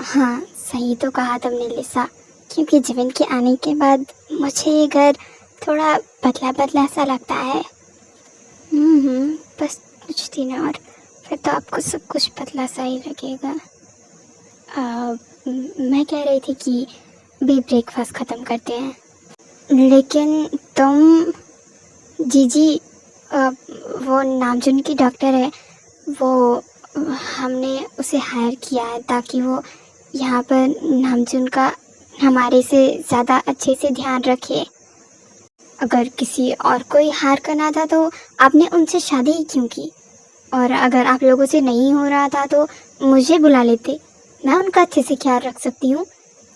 हाँ, सही तो कहा तुमने लिसा, क्योंकि जीवन के आने के बाद मुझे ये घर थोड़ा बदला बदला सा लगता है। बस कुछ दिन और फिर तो आपको सब कुछ बदला सा ही लगेगा। मैं कह रही थी कि भी ब्रेकफास्ट ख़त्म करते हैं। लेकिन तुम जीजी, वो नामजुन की डॉक्टर है, वो हमने उसे हायर किया है ताकि वो यहाँ पर नामजुन का हमारे से ज़्यादा अच्छे से ध्यान रखे। अगर किसी और को ही हायर करना था तो आपने उनसे शादी ही क्यों की? और अगर आप लोगों से नहीं हो रहा था तो मुझे बुला लेते, मैं उनका अच्छे से ख्याल रख सकती हूँ।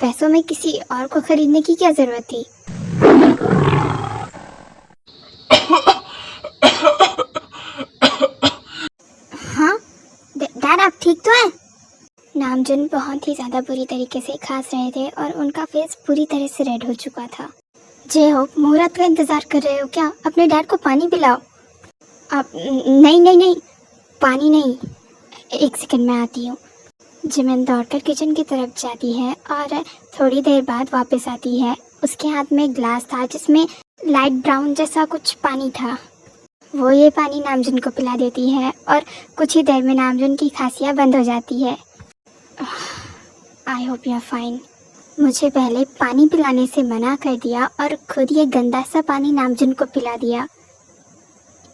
पैसों में किसी और को खरीदने की क्या ज़रूरत थी? हाँ, डैड आप ठीक तो हैं? नामजुन बहुत ही ज़्यादा बुरी तरीके से खांस रहे थे और उनका फेस पूरी तरह से रेड हो चुका था। जय हो, मुहूर्त का इंतज़ार कर रहे हो क्या? अपने डैड को पानी पिलाओ। आप नहीं नहीं नहीं, पानी नहीं, एक सेकंड में आती हूँ। जिमिन दौड़कर किचन की तरफ जाती है और थोड़ी देर बाद वापस आती है। उसके हाथ में एक ग्लास था जिसमें लाइट ब्राउन जैसा कुछ पानी था। वो ये पानी नामजुन को पिला देती है और कुछ ही देर में नामजुन की खांसियाँ बंद हो जाती है। I hope you are fine. मुझे पहले पानी पिलाने से मना कर दिया और खुद ये गंदा सा पानी नामजुन को पिला दिया।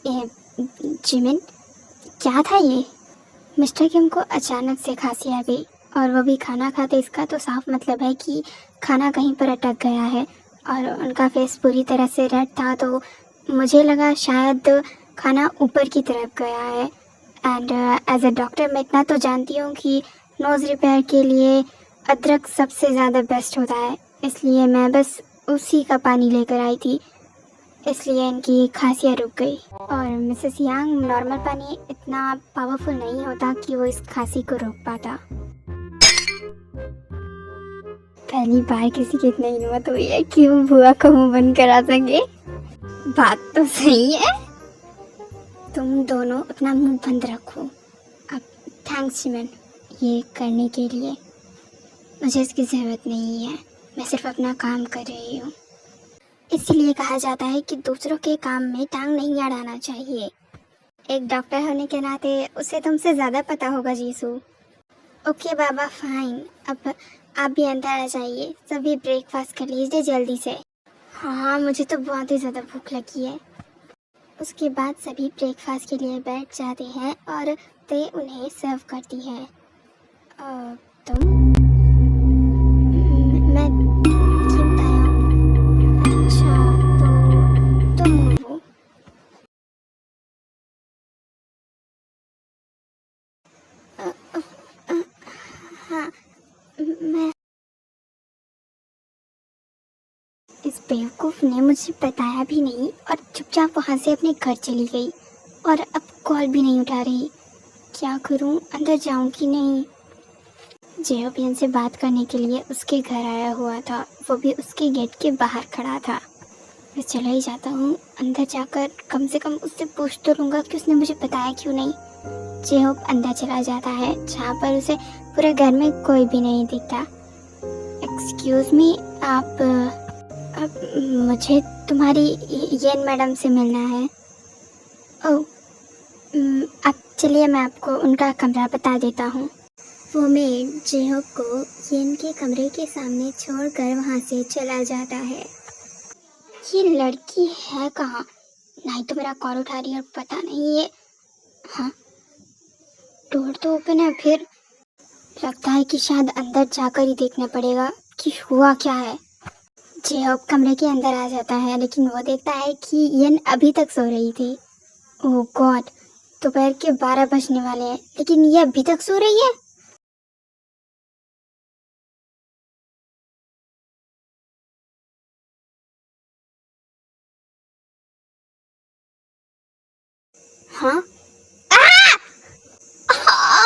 जिमिन, क्या था ये? मिस्टर किम को अचानक से खांसी आ गई और वो भी खाना खाते। इसका तो साफ मतलब है कि खाना कहीं पर अटक गया है और उनका फेस पूरी तरह से रेड था, तो मुझे लगा शायद खाना ऊपर की तरफ गया है। एंड एज अ डॉक्टर मैं इतना तो जानती हूँ कि नोज़ रिपेयर के लिए अदरक सबसे ज़्यादा बेस्ट होता है, इसलिए मैं बस उसी का पानी लेकर आई थी, इसलिए इनकी खांसियाँ रुक गई। और मिसेस यांग, नॉर्मल पानी इतना पावरफुल नहीं होता कि वो इस खांसी को रोक पाता। पहली बार किसी की इतनी हिम्मत हुई है कि वो बुआ को मुंह बंद करा सके। बात तो सही है। तुम दोनों अपना मुंह बंद रखो। अब थैंक्स जिमिन ये करने के लिए। मुझे इसकी ज़रूरत नहीं है, मैं सिर्फ अपना काम कर रही हूँ। इसलिए कहा जाता है कि दूसरों के काम में टांग नहीं अड़ाना चाहिए। एक डॉक्टर होने के नाते उसे तुमसे ज़्यादा पता होगा जीसू। ओके बाबा, फाइन। अब आप भी अंदर आ जाइए, सभी ब्रेकफास्ट कर लीजिए जल्दी से। हाँ, मुझे तो बहुत ही ज़्यादा भूख लगी है। उसके बाद सभी ब्रेकफास्ट के लिए बैठ जाते हैं और ते उन्हें सर्व करती है। तुम मैं क्यों बताया? अच्छा, तो तुम हो वो? हाँ, मैं। इस बेवकूफ़ ने मुझे बताया भी नहीं और चुपचाप वहाँ से अपने घर चली गई और अब कॉल भी नहीं उठा रही। क्या करूँ, अंदर जाऊँ कि नहीं? जेओपियन से बात करने के लिए उसके घर आया हुआ था, वो भी उसके गेट के बाहर खड़ा था। मैं चला ही जाता हूँ, अंदर जाकर कम से कम उससे पूछ तो लूँगा कि उसने मुझे बताया क्यों नहीं। जेहोप अंदर चला जाता है जहाँ पर उसे पूरे घर में कोई भी नहीं दिखता। एक्सक्यूज़ मी, आप अब मुझे तुम्हारी येन मैडम से मिलना है। ओह, अब चलिए मैं आपको उनका कमरा बता देता हूँ। वो मेड जेहोक को येन के कमरे के सामने छोड़कर वहाँ से चला जाता है। ये लड़की है कहाँ? नहीं तो मेरा कॉल उठा रही है और पता नहीं ये। हाँ, डोर तो ओपन है, फिर लगता है कि शायद अंदर जाकर ही देखना पड़ेगा कि हुआ क्या है। जेहोक कमरे के अंदर आ जाता है, लेकिन वो देखता है कि येन अभी तक सो रही थी। ओह गॉड, दोपहर के 12 बजने वाले हैं, लेकिन ये अभी तक सो रही है। हाँ,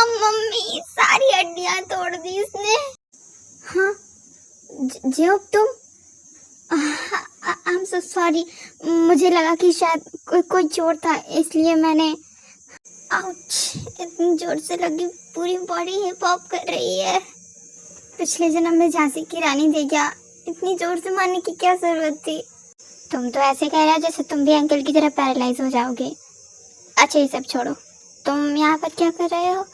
मम्मी, सारी हड्डियां तोड़ दी इसने। हाँ, जेहोक तुम? आई एम सो सॉरी, मुझे लगा कि शायद कोई चोट था, इसलिए मैंने। आउच, इतनी जोर से लगी, पूरी बॉडी हिप हॉप कर रही है। पिछले जन्म में झांसी की रानी थी क्या? इतनी जोर से मारने की क्या जरूरत थी? तुम तो ऐसे कह रहे हो जैसे तुम भी अंकल की तरह पैरालाइज हो जाओगे। अच्छा ये सब छोड़ो, तुम यहाँ पर क्या कर रहे हो?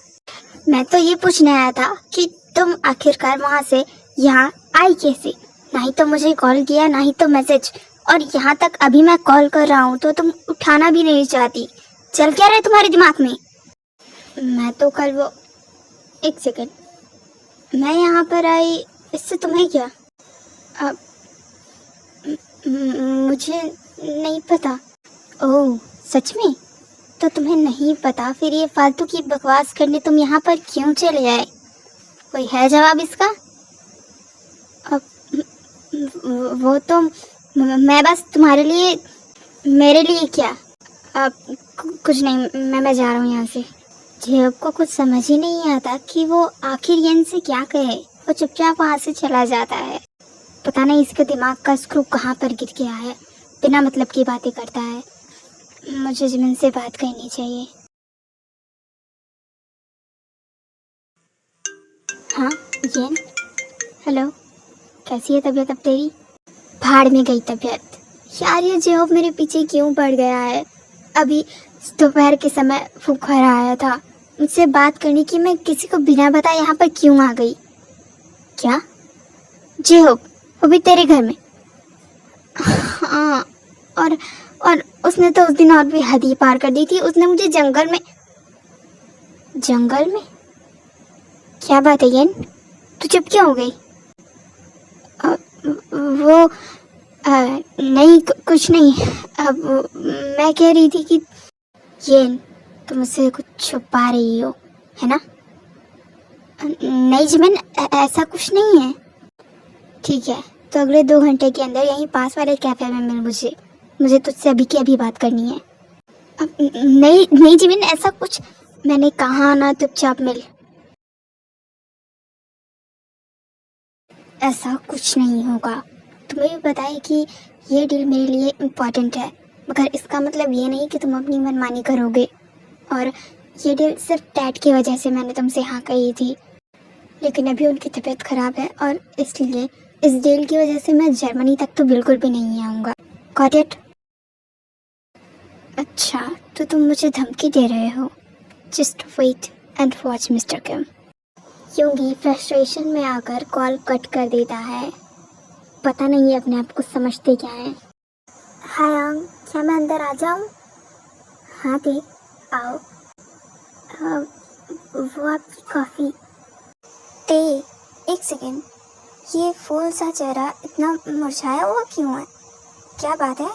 मैं तो ये पूछने आया था कि तुम आखिरकार वहाँ से यहाँ आई कैसे? ना ही तो मुझे कॉल किया, ना ही तो मैसेज, और यहाँ तक अभी मैं कॉल कर रहा हूँ तो तुम उठाना भी नहीं चाहती। चल क्या रहा है तुम्हारे दिमाग में? मैं तो कल वो, एक सेकंड, मैं यहाँ पर आई इससे तुम्हें क्या? अब मुझे नहीं पता। ओह सच में? तो तुम्हें नहीं पता, फिर ये फालतू की बकवास करने तुम यहाँ पर क्यों चले आए? कोई है जवाब इसका? अब वो तो मैं बस तुम्हारे लिए, मेरे लिए क्या? अब कुछ नहीं, मैं जा रहा हूँ यहाँ से। जेब को कुछ समझ ही नहीं आता कि वो आखिर येन से क्या कहे। वो चुपचाप वहाँ से चला जाता है। पता नहीं इसके दिमाग का स्क्रू कहाँ पर गिर गया है, बिना मतलब की बातें करता है। मुझे जिमिन से बात करनी चाहिए। हाँ येन, हेलो, कैसी है तबीयत अब तेरी? भाड़ में गई तबीयत। यार ये जेब मेरे पीछे क्यों पड़ गया है? अभी दोपहर के समय फुफारा आया था मुझसे बात करने की, मैं किसी को बिना बताए यहाँ पर क्यों आ गई? क्या? जेहोब वो भी तेरे घर में? हाँ, और उसने तो उस दिन और भी हद ही पार कर दी थी। उसने मुझे जंगल में। जंगल में? क्या बात है येन, तू चुप क्यों हो गई? अ, वो नहीं, कुछ नहीं। अब मैं कह रही थी कि येन, तुम मुझसे कुछ छुपा रही हो है ना? नहीं जिमिन, ऐसा कुछ नहीं है। ठीक है, तो अगले 2 घंटे के अंदर यहीं पास वाले कैफे में मिल मुझे। मुझे तुझसे अभी की अभी बात करनी है। अब नहीं नहीं जिमिन, ऐसा कुछ मैंने कहा ना, चुपचाप मिल। ऐसा कुछ नहीं होगा। तुम्हें भी पता है कि ये डील मेरे लिए इम्पोर्टेंट है, मगर इसका मतलब ये नहीं कि तुम अपनी मनमानी करोगे। और ये डील सिर्फ डैड की वजह से मैंने तुमसे हाँ कही थी, लेकिन अभी उनकी तबीयत खराब है और इसलिए इस डील की वजह से मैं जर्मनी तक तो बिल्कुल भी नहीं आऊँगा। Got it? अच्छा, तो तुम मुझे धमकी दे रहे हो? Just wait and watch mister Kim. Yogi frustration में आकर कॉल कट कर देता है। पता नहीं अपने आप को समझते क्या है। हाय आंग, क्या मैं अंदर आ जाऊँ? हाँ दे, आओ। वो आपकी कॉफ़ी। ते, एक सेकेंड, ये फूल सा चेहरा इतना मुरझाया हुआ क्यों है? क्या बात है?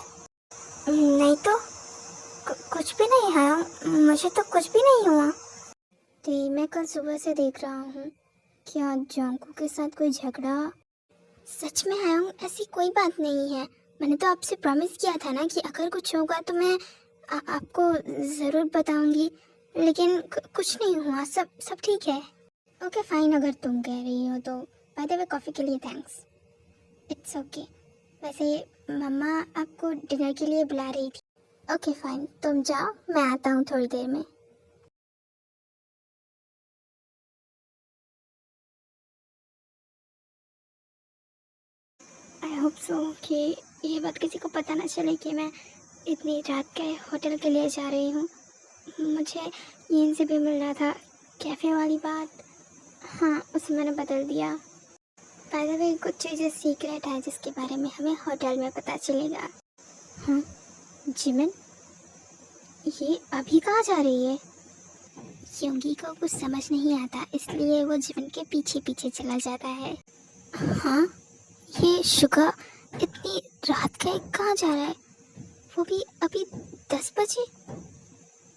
नहीं तो कुछ भी नहीं है, मुझे तो कुछ भी नहीं हुआ। ते, मैं कल सुबह से देख रहा हूँ, क्या जोंकू के साथ कोई झगड़ा? सच में आया, ऐसी कोई बात नहीं है। मैंने तो आपसे प्रॉमिस किया था ना कि अगर कुछ होगा तो मैं आपको ज़रूर बताऊंगी, लेकिन कुछ नहीं हुआ, सब ठीक है। ओके फाइन, अगर तुम कह रही हो तो। बाय द वे, कॉफ़ी के लिए थैंक्स। It's okay. वैसे मम्मा आपको डिनर के लिए बुला रही थी। ओके फाइन, तुम जाओ, मैं आता हूँ थोड़ी देर में। आई होप सो कि ये बात किसी को पता ना चले कि मैं इतनी रात के होटल के लिए जा रही हूँ। मुझे यहीं से भी मिल रहा था, कैफ़े वाली बात। हाँ, उसे मैंने बदल दिया। बाय द वे, कुछ चीज़ें सीक्रेट है जिसके बारे में हमें होटल में पता चलेगा। हाँ जिमिन, ये अभी कहाँ जा रही है? योंगी को कुछ समझ नहीं आता, इसलिए वो जिमिन के पीछे पीछे चला जाता है। हाँ, ये शुगा इतनी रात का कहाँ जा रहा है? वो भी अभी 10 बजे?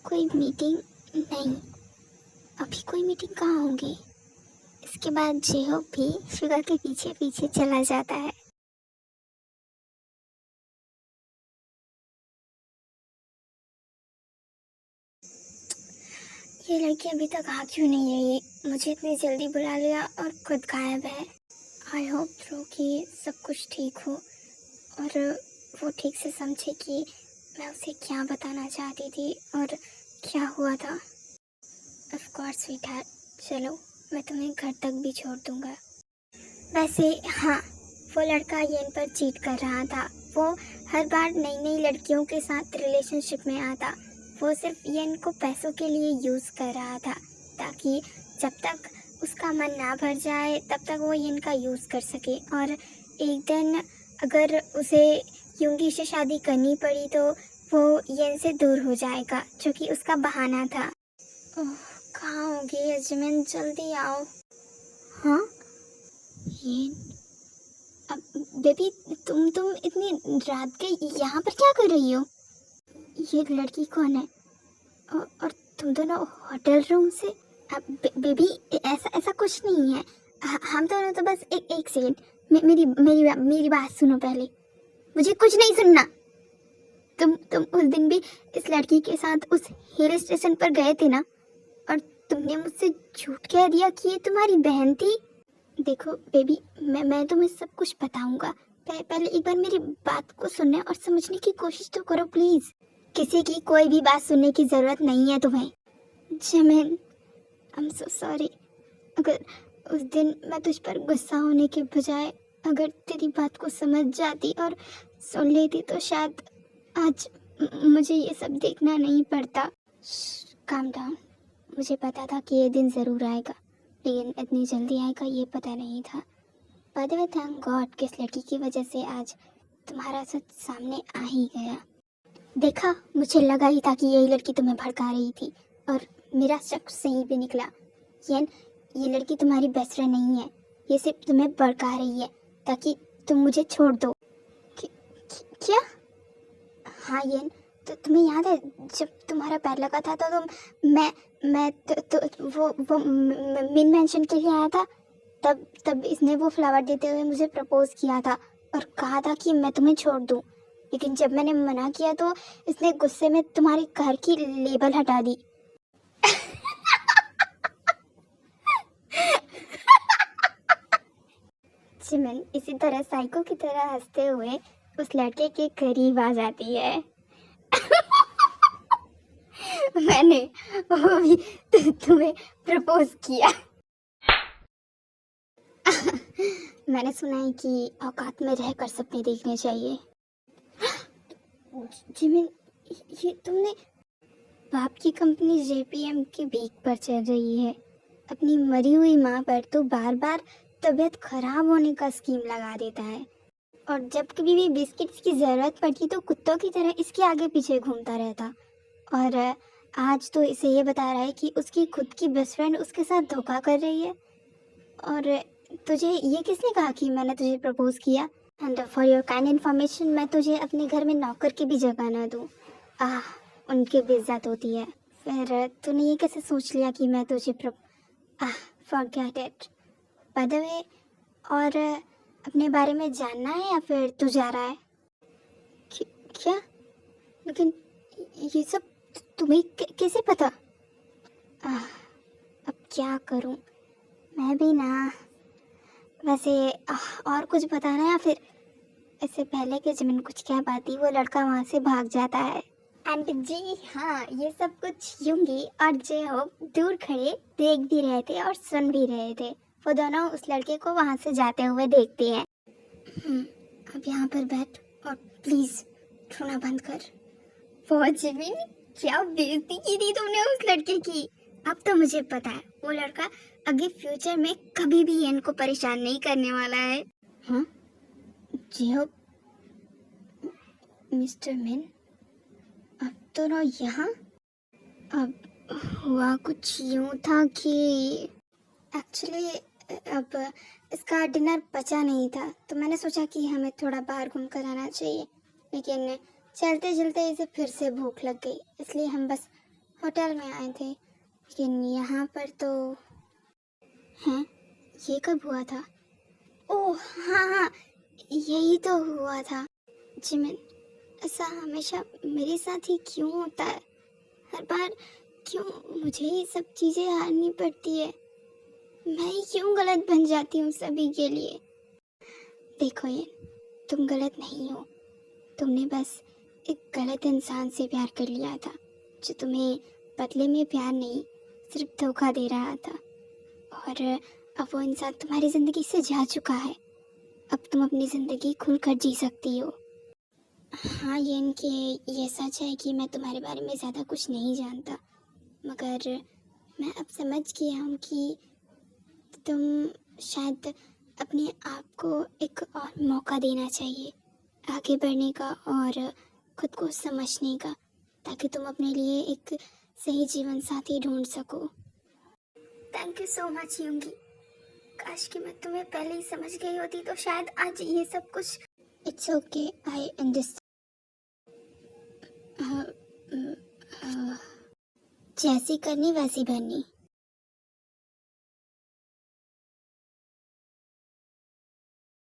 कोई मीटिंग? नहीं, अभी कोई मीटिंग कहाँ होगी? इसके बाद जेहोब भी शुगा के पीछे पीछे चला जाता है। ये लड़की अभी तक आ क्यों नहीं रही? मुझे इतनी जल्दी बुला लिया और खुद गायब है। आई होप थ्रो कि सब कुछ ठीक हो और वो ठीक से समझे कि मैं उसे क्या बताना चाहती थी और क्या हुआ था। ऑफ कोर्स स्वीटहार्ट, चलो मैं तुम्हें घर तक भी छोड़ दूँगा। वैसे हाँ, वो लड़का येन पर चीट कर रहा था। वो हर बार नई नई लड़कियों के साथ रिलेशनशिप में आता। वो सिर्फ येन को पैसों के लिए यूज़ कर रहा था, ताकि जब तक उसका मन ना भर जाए तब तक वो येन का यूज़ कर सके। और एक दिन अगर उसे युंगी से शादी करनी पड़ी तो वो येन से दूर हो जाएगा, जो कि उसका बहाना था। ओह, कहाँ होगी अजमिन, जल्दी आओ। हाँ येन, अब बेबी, तुम इतनी रात के यहाँ पर क्या कर रही हो? ये लड़की कौन है? और तुम दोनों होटल रूम से? अब बेबी, ऐसा ऐसा कुछ नहीं है। हम दोनों तो बस एक सेकंड, मेरी बात सुनो पहले। मुझे कुछ नहीं सुनना। तुम उस दिन भी इस लड़की के साथ उस हिल स्टेशन पर गए थे ना? और तुमने मुझसे झूठ कह दिया कि ये तुम्हारी बहन थी। देखो बेबी, मैं तुम्हें सब कुछ बताऊंगा। पहले एक बार मेरी बात को सुनने और समझने की कोशिश तो करो प्लीज। किसी की कोई भी बात सुनने की जरूरत नहीं है तुम्हें। जमीन, आई एम सो सॉरी। अगर उस दिन मैं तुझ पर गुस्सा होने के बजाय अगर तेरी बात को समझ जाती और सुन लेती तो शायद आज मुझे ये सब देखना नहीं पड़ता। Calm down. मुझे पता था कि ये दिन ज़रूर आएगा, लेकिन इतनी जल्दी आएगा ये पता नहीं था। By the way, thank God कि इस लड़की की वजह से आज तुम्हारा सच सामने आ ही गया। देखा, मुझे लगा ही था कि यही लड़की तुम्हें भड़का रही थी, और मेरा शक सही भी निकला। ये लड़की तुम्हारी बेस्ट फ्रेंड नहीं है। ये सिर्फ तुम्हें भड़का रही है ताकि तुम मुझे छोड़ दो। क्या? हाँ येन, तो तुम्हें याद है जब तुम्हारा पैर लगा था तो मैं वो मिन मेंशन के लिए आया था? तब इसने वो फ्लावर देते हुए मुझे प्रपोज किया था और कहा था कि मैं तुम्हें छोड़ दूं। लेकिन जब मैंने मना किया तो इसने गुस्से में तुम्हारे घर की लेबल हटा दी। जिमिन इसी तरह साइको की तरह हंसते हुए उस लड़के के करीब आ जाती है। मैंने वो भी तुम्हें प्रपोज किया। मैंने सुना है कि औकात में रहकर सपने देखने चाहिए। जिमिन, ये तुमने? बाप की कंपनी जेपीएम की भीख पर चल रही है। अपनी मरी हुई माँ पर तो बार बार तबीयत खराब होने का स्कीम लगा देता है, और जब कभी भी बिस्किट्स की जरूरत पड़ती तो कुत्तों की तरह इसके आगे पीछे घूमता रहता। और आज तो इसे ये बता रहा है कि उसकी खुद की बेस्ट फ्रेंड उसके साथ धोखा कर रही है। और तुझे ये किसने कहा कि मैंने तुझे प्रपोज किया? And for your kind information, मैं तुझे अपने घर में नौकर की भी जगह ना दूँ। उनकी भी इज्जत होती है। फिर तूने ये कैसे सोच लिया कि मैं तुझे forget it. By the way, और अपने बारे में जानना है या फिर तू जा रहा है? क्या? लेकिन ये सब तुम्हें कैसे पता? अब क्या करूं मैं भी ना। वैसे और कुछ बताना, या फिर इससे पहले कि जमीन कुछ कह पाती वो लड़का वहाँ से भाग जाता है। एंड जी हाँ, ये सब कुछ यूंगी और जे होप दूर खड़े देख भी रहे थे और सुन भी रहे थे। वो दोनों उस लड़के को वहाँ से जाते हुए देखते हैं। अब यहाँ पर बैठ और प्लीज रोना बंद कर। वो जिमिन, क्या बेइज्जती की थी तुमने उस लड़के की। अब तो मुझे पता है वो लड़का आगे फ्यूचर में कभी भी इनको परेशान नहीं करने वाला है। हाँ जी हो मिस्टर मिन, अब तो ना यहाँ। अब हुआ कुछ यूँ था कि एक्चुअली अब इसका डिनर बचा नहीं था, तो मैंने सोचा कि हमें थोड़ा बाहर घूम कर आना चाहिए। लेकिन चलते चलते इसे फिर से भूख लग गई, इसलिए हम बस होटल में आए थे। लेकिन यहाँ पर तो हैं, ये कब हुआ था? ओह हाँ हाँ, यही तो हुआ था। जिमिन, ऐसा हमेशा मेरे साथ ही क्यों होता है? हर बार क्यों मुझे ये सब चीज़ें हारनी पड़ती है? मैं ही क्यों गलत बन जाती हूँ सभी के लिए? देखो ये, तुम गलत नहीं हो। तुमने बस एक गलत इंसान से प्यार कर लिया था, जो तुम्हें बदले में प्यार नहीं, सिर्फ धोखा दे रहा था। और अब वो इंसान तुम्हारी ज़िंदगी से जा चुका है। अब तुम अपनी ज़िंदगी खुलकर जी सकती हो। हाँ येन, कि ये सच है कि मैं तुम्हारे बारे में ज़्यादा कुछ नहीं जानता, मगर मैं अब समझ गया हूँ कि तुम शायद अपने आप को एक और मौका देना चाहिए आगे बढ़ने का और खुद को समझने का, ताकि तुम अपने लिए एक सही जीवन साथी ढूंढ सको। थैंक यू सो मच योंगी। काश कि मैं तुम्हें पहले ही समझ गई होती तो शायद आज ये सब कुछ। It's okay, I understand. जैसी करनी वैसी भरनी।